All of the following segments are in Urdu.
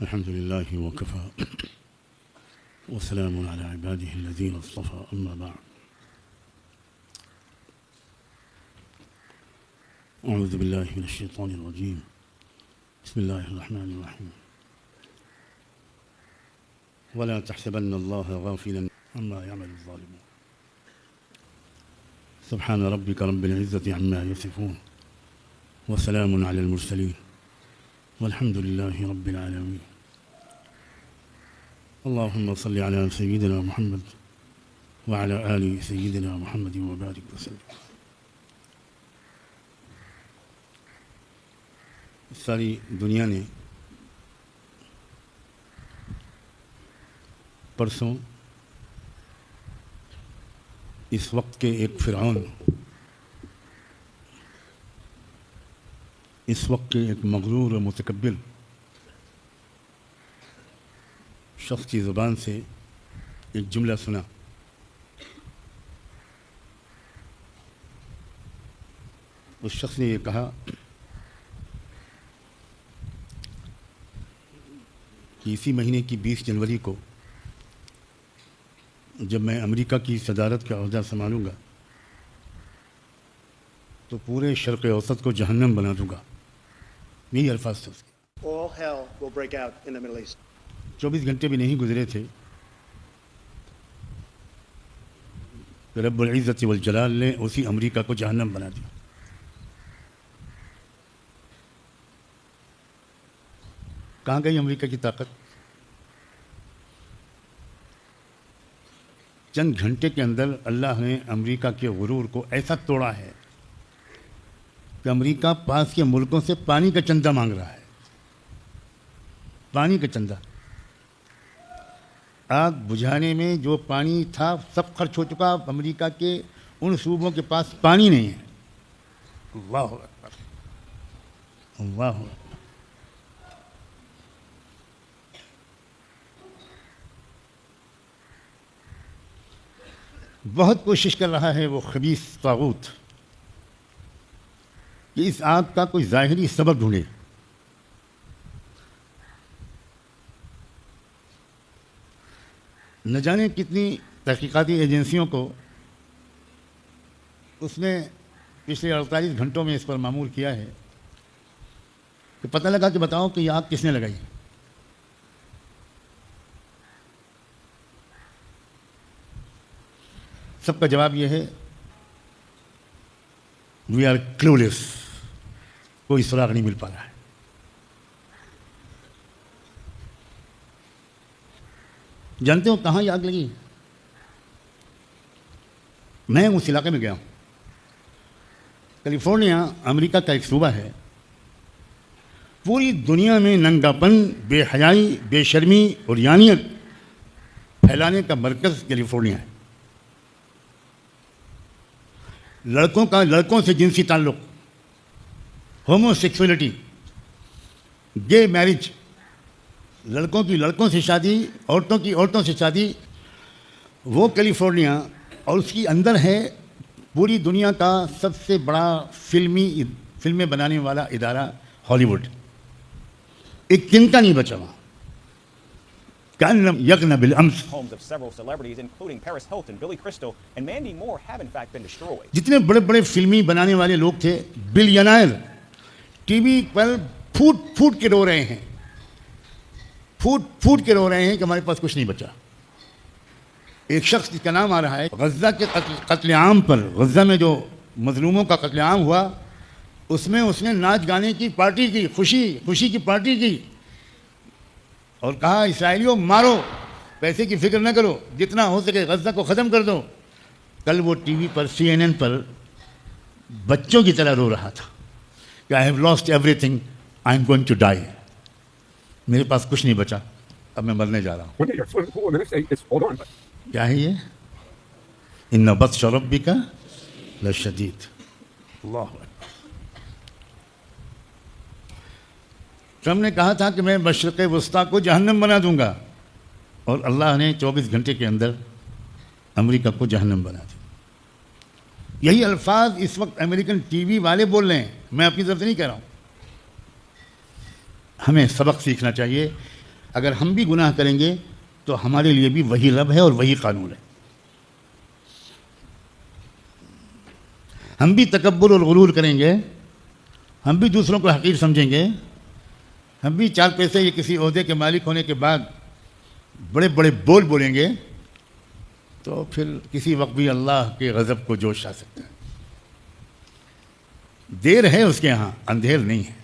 الحمد لله وكفى وسلام على عباده الذين اصطفى أما بعد أعوذ بالله من الشيطان الرجيم بسم الله الرحمن الرحيم ولا تحسبن الله غافلا عما يعمل الظالمون سبحان ربك رب العزة عما يصفون وسلام على المرسلين والحمد لله رب العالمين اللهم صل على سيدنا محمد وعلى آل سيدنا محمد وبارك وسلم. ساری دنیا نے پرسوں اس وقت کے ایک فرعون، اس وقت کے ایک مغرور و متکبر شخص کی زبان سے ایک جملہ سنا. اس شخص نے یہ کہا کہ اسی مہینے کی 20 جنوری کو جب میں امریکہ کی صدارت کا عہدہ سنبھالوں گا تو پورے شرق اوسط کو جہنم بنا دوں گا. یہی الفاظ تھے اس کے. All hell will break out in the Middle East. 24 گھنٹے بھی نہیں گزرے تھے کہ رب العزت والجلال نے اسی امریکہ کو جہنم بنا دیا. کہاں گئی امریکہ کی طاقت؟ چند گھنٹے کے اندر اللہ نے امریکہ کے غرور کو ایسا توڑا ہے کہ امریکہ پاس کے ملکوں سے پانی کا چندہ مانگ رہا ہے. پانی کا چندہ. آگ بجھانے میں جو پانی تھا سب خرچ ہو چکا. امریکہ کے ان صوبوں کے پاس پانی نہیں ہے. اللہ اکبر اللہ اکبر. بہت کوشش کر رہا ہے وہ خبیث طاغوت کہ اس آگ کا کوئی ظاہری سبب ڈھونڈے. نہ جانے کتنی تحقیقاتی ایجنسیوں کو اس نے پچھلے 48 گھنٹوں میں اس پر معمور کیا ہے کہ پتہ لگا کہ بتاؤ کہ یہ آگ کس نے لگائی. سب کا جواب یہ ہے وی آر کلولیس. کوئی سراغ نہیں مل پا رہا ہے. جانتے ہو کہاں یہ آگ لگی؟ میں اس علاقے میں گیا ہوں. کیلیفورنیا امریکہ کا ایک صوبہ ہے. پوری دنیا میں ننگاپن، بے حیائی، بے شرمی اور یانیت پھیلانے کا مرکز کیلیفورنیا ہے. لڑکوں کا لڑکوں سے جنسی تعلق، ہومو سیکسولیٹی، گے میرج، لڑکوں کی لڑکوں سے شادی، عورتوں کی عورتوں سے شادی، وہ کیلیفورنیا اور اس کی اندر ہے پوری دنیا کا سب سے بڑا فلمیں بنانے والا ادارہ ہالی ووڈ. ایک تنکا نہیں بچا وہاں. كأن لم يغن بالأمس. Homes of several celebrities, including Paris Hilton, Billy Crystal, and Mandy Moore, have in fact been destroyed. جتنے بڑے بڑے فلمی بنانے والے لوگ تھے، بلینائر، ٹی وی پر پھوٹ کے رو رہے ہیں. پھوٹ کے رو رہے ہیں کہ ہمارے پاس کچھ نہیں بچا. ایک شخص جس کا نام آ رہا ہے، غزہ کے قتل عام پر، غزہ میں جو مظلوموں کا قتل عام ہوا اس میں اس نے ناچ گانے کی پارٹی کی، خوشی کی پارٹی کی اور کہا اسرائیلیوں مارو، پیسے کی فکر نہ کرو، جتنا ہو سکے غزہ کو ختم کر دو. کل وہ ٹی وی پر CNN پر بچوں کی طرح رو رہا تھا کہ I have lost everything, I am going to die. میرے پاس کچھ نہیں بچا، اب میں مرنے جا رہا ہوں. کیا ہے یہ؟ ان بطش ربک لشدید. اللہ اکبر. ٹرمپ نے کہا تھا کہ میں مشرق وسطیٰ کو جہنم بنا دوں گا اور اللہ نے 24 گھنٹے کے اندر امریکہ کو جہنم بنا دیا. یہی الفاظ اس وقت امریکن ٹی وی والے بول رہے ہیں. میں اپنی طرف سے نہیں کہہ رہا ہوں. ہمیں سبق سیکھنا چاہیے. اگر ہم بھی گناہ کریں گے تو ہمارے لیے بھی وہی رب ہے اور وہی قانون ہے. ہم بھی تکبر اور غرور کریں گے, ہم بھی دوسروں کو حقیر سمجھیں گے, ہم بھی 4 پیسے یا کسی عہدے کے مالک ہونے کے بعد بڑے بڑے بول بولیں گے, تو پھر کسی وقت بھی اللہ کے غضب کو جوش آ سکتا ہے. دیر ہے اس کے ہاں, اندھیر نہیں ہے.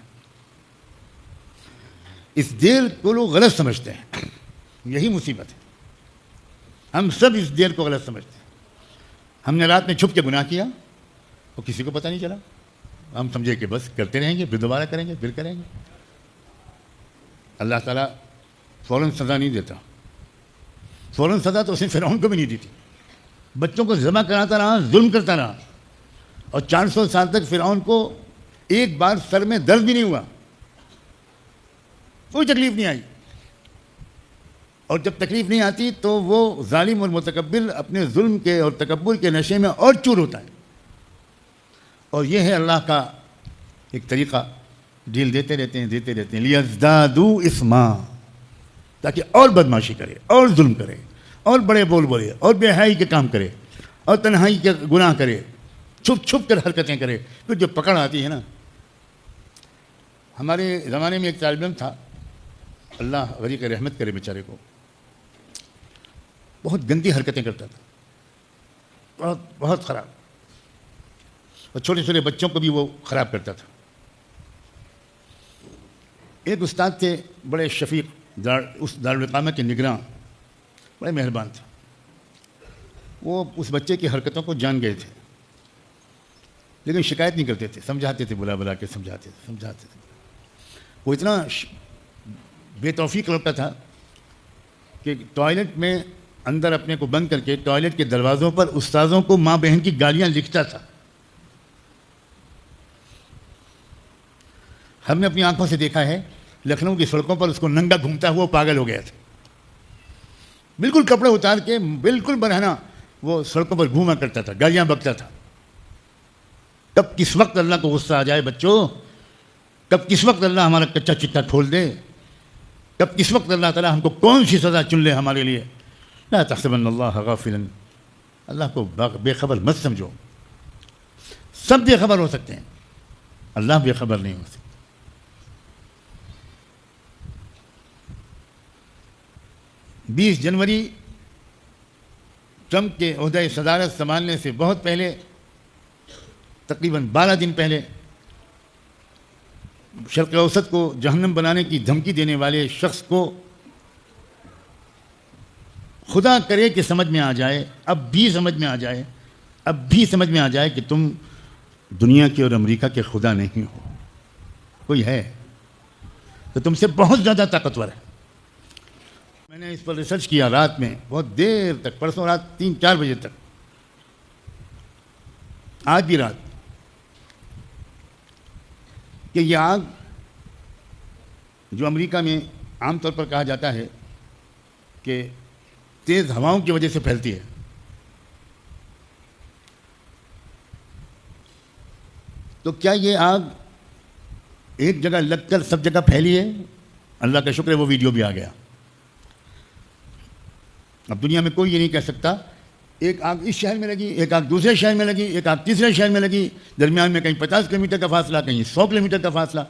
اس دیر کو لوگ غلط سمجھتے ہیں, یہی مصیبت ہے. ہم سب اس دیر کو غلط سمجھتے ہیں. ہم نے رات میں چھپ کے گناہ کیا اور کسی کو پتہ نہیں چلا, ہم سمجھے کہ بس کرتے رہیں گے, پھر دوبارہ کریں گے, پھر کریں گے. اللہ تعالیٰ فوراً سزا نہیں دیتا. فوراً سزا تو اس نے فرعون کو بھی نہیں دی تھی. بچوں کو ذبح کراتا رہا, ظلم کرتا رہا, اور 400 سال تک فرعون کو ایک بار سر میں درد بھی نہیں ہوا, کوئی تکلیف نہیں آئی. اور جب تکلیف نہیں آتی تو وہ ظالم اور متکبر اپنے ظلم کے اور تکبر کے نشے میں اور چور ہوتا ہے. اور یہ ہے اللہ کا ایک طریقہ, ڈھیل دیتے رہتے ہیں لیزدادوا اثما, تاکہ اور بدماشی کرے, اور ظلم کرے, اور بڑے بول بولے, اور بے حیائی کے کام کرے, اور تنہائی کے گناہ کرے, چھپ چھپ کر حرکتیں کرے. پھر جو پکڑ آتی ہے نا, ہمارے زمانے میں ایک طالب علم تھا, اللہ غریق رحمت کرے بیچارے کو, بہت گندی حرکتیں کرتا تھا, بہت بہت خراب, اور چھوٹے چھوٹے بچوں کو بھی وہ خراب کرتا تھا. ایک استاد تھے بڑے شفیق, اس دارالقامہ کے نگراں, بڑے مہربان تھے. وہ اس بچے کی حرکتوں کو جان گئے تھے, لیکن شکایت نہیں کرتے تھے, سمجھاتے تھے, بلا بلا کے سمجھاتے تھے. وہ اتنا بے توفیق لڑکا تھا کہ ٹوائلٹ میں اندر اپنے کو بند کر کے ٹوائلٹ کے دروازوں پر استاذوں کو ماں بہن کی گالیاں لکھتا تھا. ہم نے اپنی آنکھوں سے دیکھا ہے, لکھنؤ کی سڑکوں پر اس کو ننگا گھومتا ہوا پاگل ہو گیا تھا. بالکل کپڑے اتار کے, بالکل برہنہ وہ سڑکوں پر گھوما کرتا تھا, گالیاں بکتا تھا. کب کس وقت اللہ کو غصہ آ جائے بچوں, کب کس وقت اللہ ہمارا کچا چٹا کھول دے, کب کس وقت اللہ تعالیٰ ہم کو کون سی سزا چن لے ہمارے لیے. لا تحسبن اللہ غافلا, اللہ کو بے خبر مت سمجھو. سب بے خبر ہو سکتے ہیں, اللہ بے خبر نہیں ہو سکتا. بیس جنوری ٹرمپ کے عہدہ صدارت سنبھالنے سے بہت پہلے, تقریباً 12 دن پہلے, شرق اوسط کو جہنم بنانے کی دھمکی دینے والے شخص کو خدا کرے کہ سمجھ میں آ جائے, اب بھی سمجھ میں آ جائے کہ تم دنیا کے اور امریکہ کے خدا نہیں ہو. کوئی ہے تو تم سے بہت زیادہ طاقتور ہے. میں نے اس پر ریسرچ کیا رات میں, بہت دیر تک, پرسوں رات 3-4 بجے تک, آج بھی رات, کہ یہ آگ جو امریکہ میں عام طور پر کہا جاتا ہے کہ تیز ہواؤں کی وجہ سے پھیلتی ہے, تو کیا یہ آگ ایک جگہ لگ کر سب جگہ پھیلی ہے؟ اللہ کا شکر ہے وہ ویڈیو بھی آ گیا. اب دنیا میں کوئی یہ نہیں کہہ سکتا ایک آگ اس شہر میں لگی, ایک آگ دوسرے شہر میں لگی, ایک آگ تیسرے شہر میں لگی, درمیان میں کہیں 50 کلومیٹر کا فاصلہ, کہیں 100 کلومیٹر کا فاصلہ,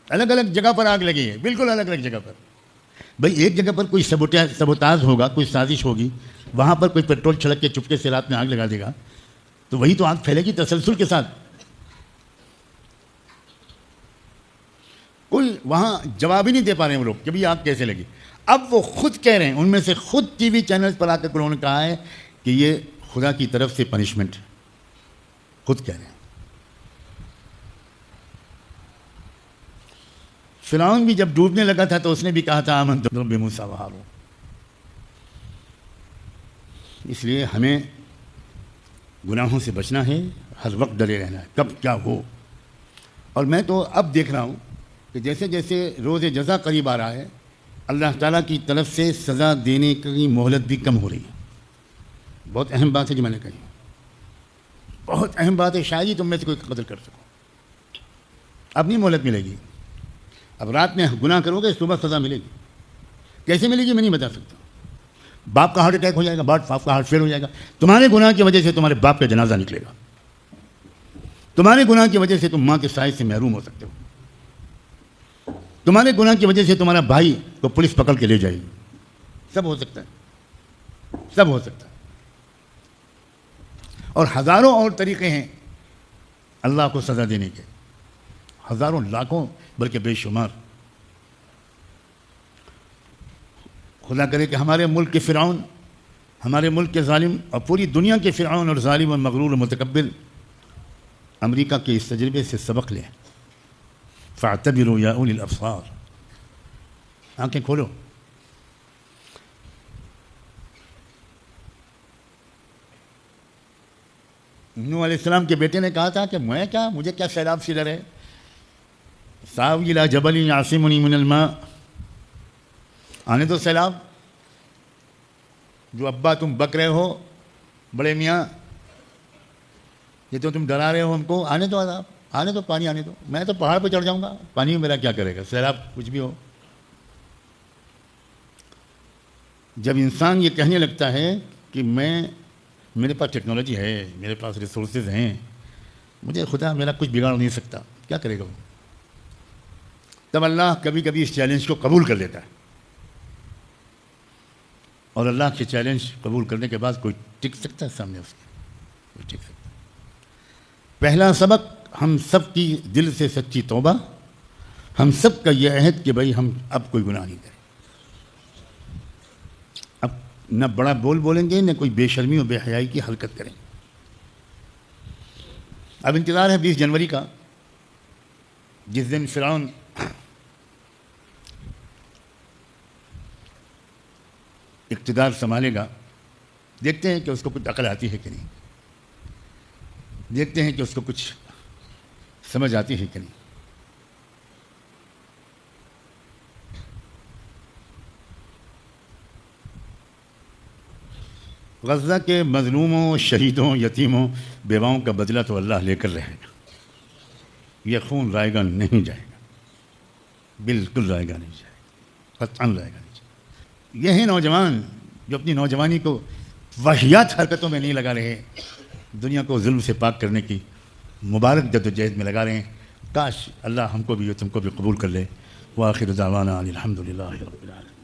الگ الگ جگہ پر آگ لگی ہے, بالکل الگ الگ جگہ پر. بھئی ایک جگہ پر کوئی سبوتاژ ہوگا, کوئی سازش ہوگی, وہاں پر کوئی پیٹرول چھڑک کے چپکے سے رات میں آگ لگا دے گا, تو وہی تو آگ پھیلے گی تسلسل کے ساتھ. کوئی وہاں جواب ہی نہیں دے پا رہے ہیں وہ لوگ کہ بھئی آگ کیسے لگی. اب وہ خود کہہ رہے ہیں, ان میں سے خود ٹی وی چینلز پر آ کر انہوں نے کہا ہے کہ یہ خدا کی طرف سے پنشمنٹ ہے, خود کہہ رہے ہیں. فرعون بھی جب ڈوبنے لگا تھا تو اس نے بھی کہا تھا آمنت برب موسیٰ وہارون. اس لیے ہمیں گناہوں سے بچنا ہے, ہر وقت ڈرے رہنا ہے کب کیا ہو. اور میں تو اب دیکھ رہا ہوں کہ جیسے جیسے روز جزا قریب آ رہا ہے, اللہ تعالیٰ کی طرف سے سزا دینے کی مہلت بھی کم ہو رہی ہے. بہت اہم بات ہے جو میں نے کہی, بہت اہم بات ہے, شاید ہی تم میں سے کوئی قدر کر سکو. اب نہیں مہلت ملے گی, اب رات میں گناہ کرو گے صبح سزا ملے گی. کیسے ملے گی میں نہیں بتا سکتا. باپ کا ہارٹ اٹیک ہو جائے گا, باپ کا ہارٹ فیل ہو جائے گا, تمہارے گناہ کی وجہ سے تمہارے باپ کا جنازہ نکلے گا, تمہارے گناہ کی وجہ سے تم ماں کے سائے سے محروم ہو سکتے ہو, تمہارے گناہ کی وجہ سے تمہارا بھائی کو پولیس پکڑ کے لے جائے گی. سب ہو سکتا ہے, سب ہو سکتا ہے. اور ہزاروں اور طریقے ہیں اللہ کو سزا دینے کے, ہزاروں لاکھوں بلکہ بے شمار. خدا کرے کہ ہمارے ملک کے فرعون, ہمارے ملک کے ظالم اور پوری دنیا کے فرعون اور ظالم اور مغرور اور متکبر امریکہ کے اس تجربے سے سبق لیں. فاعتبروا یا اولی الابصار, آنکھیں کھولو. نوح علیہ السلام کے بیٹے نے کہا تھا کہ میں کیا, مجھے کیا سیلاب سے ڈر ہے, ساوی الی جبل یعصمنی من الماء, آنے دو سیلاب. جو ابا تم بک رہے ہو بڑے میاں, یہ تو تم ڈرا رہے ہو ہم کو, آنے دو عذاب, آنے دو پانی آنے دو, میں تو پہاڑ پہ چڑھ جاؤں گا, پانی میں میرا کیا کرے گا, سیلاب کچھ بھی ہو. جب انسان یہ کہنے لگتا ہے کہ میرے پاس ٹیکنالوجی ہے, میرے پاس ریسورسز ہیں, مجھے خدا میرا کچھ بگاڑ نہیں سکتا, کیا کرے گا وہ؟ تب اللہ کبھی کبھی اس چیلنج کو قبول کر لیتا ہے. اور اللہ کے چیلنج قبول کرنے کے بعد کوئی ٹک سکتا ہے سامنے اس کے, کوئی ٹک سکتا ہے. پہلا سبق, ہم سب کی دل سے سچی توبہ, ہم سب کا یہ عہد کہ بھائی ہم اب کوئی گناہ نہیں کریں, اب نہ بڑا بول بولیں گے, نہ کوئی بے شرمی اور بے حیائی کی حرکت کریں. اب انتظار ہے 20 جنوری کا, جس دن فرعون اقتدار سنبھالے گا. دیکھتے ہیں کہ اس کو کچھ عقل آتی ہے کہ نہیں, دیکھتے ہیں کہ اس کو کچھ سمجھ آتی ہے کہ نہیں. غزہ کے مظلوموں, شہیدوں, یتیموں, بیواؤں کا بدلہ تو اللہ لے کر رہے گا. یہ خون رائے گا نہیں جائے گا, بالکل رائے گا نہیں جائے گا, قطعاً رائے گا نہیں جائے گا. یہ ہیں نوجوان جو اپنی نوجوانی کو واہیات حرکتوں میں نہیں لگا رہے, دنیا کو ظلم سے پاک کرنے کی مبارک جدوجہد میں لگا رہے ہیں. کاش اللہ ہم کو بھی اور تم کو بھی قبول کر لے. وآخر دعوانا الحمد للہ رب العالمین.